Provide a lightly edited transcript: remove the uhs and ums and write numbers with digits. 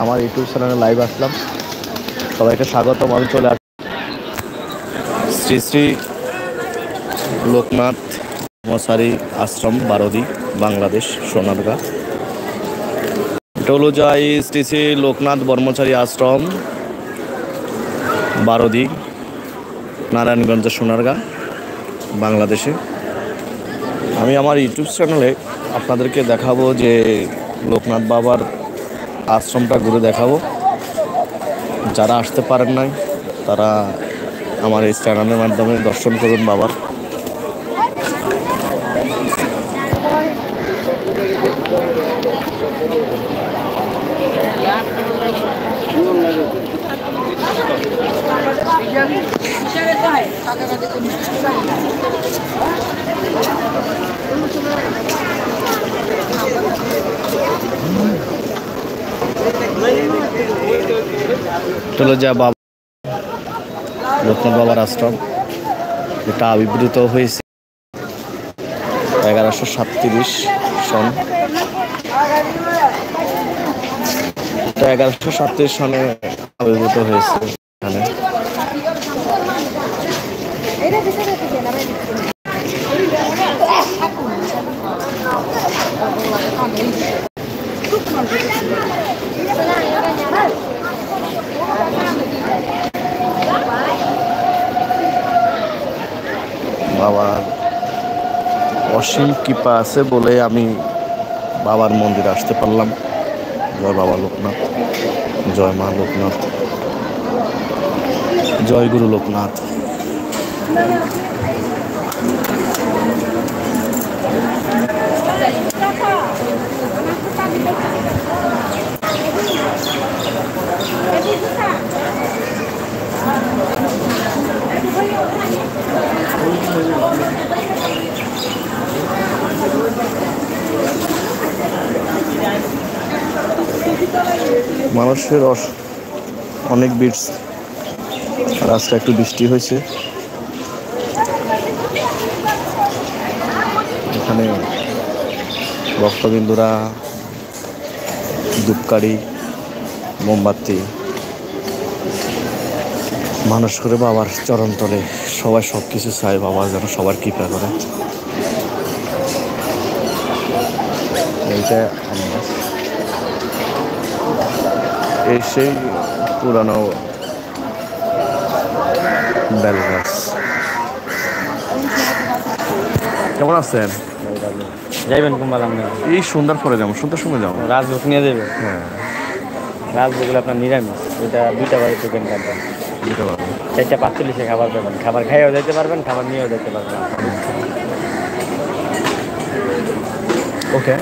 আমার ইউটিউব চ্যানেলে লাইভ আসলাম। সবাইকে স্বাগতম। আমি চলে আসলাম শ্রী শ্রী লোকনাথ ব্রহ্মচারী আশ্রম, বারোদি, বাংলাদেশ, সোনারগাঁ। এটা হলো যাই শ্রী শ্রী লোকনাথ ব্রহ্মচারী আশ্রম, বারোদি, নারায়ণগঞ্জ, সোনারগাঁ, বাংলাদেশে। আমি আমার ইউটিউব চ্যানেলে আপনাদেরকে দেখাবো যে লোকনাথ বাবার আশ্রমটা ঘুরে দেখাবো। যারা আসতে পারেন নাই তারা আমার এই চ্যানেলের মাধ্যমে দর্শন করুন বাবার। চলো যা বাবা লোকনাথ বাবার আশ্রম। এটা আবির্ভূত হয়েছে 1137 সন। 1137 সনে আবির্ভূত হয়েছে এখানে। বাবার অসীম কৃপা আছে বলে আমি বাবার মন্দিরে আসতে পারলাম। জয় বাবা লোকনাথ, জয় মা লোকনাথ, জয় গুরু লোকনাথ। মানুষের অনেক ভিড়। আর আজকে একটু বৃষ্টি হয়েছে। এখানে ভক্তবিন্দুরা ধূপকাঠি, মোমবাতি মানুষ করে বাবার চরণ তলে। সবাই সব কিছু চায় বাবা যেন সবার কৃপা করে। এইটা এই সেই পুরানো বেলগাছ। কেমন আছেন? যাইবেন কুম্বালাম এই সুন্দর করে যাবো, সুন্দর সময় যাবো। রাজভোগ নিয়ে দেবে। হ্যাঁ, রাজভোগ হলে আপনার নিরামিষ, এটা 2টা বারে চিকেন কাটবেন, 4টা 45-এ খাবার পাবেন। খাবার খাইয়েও যেতে পারবেন, খাবার নিয়েও যেতে পারবেন। ওকে।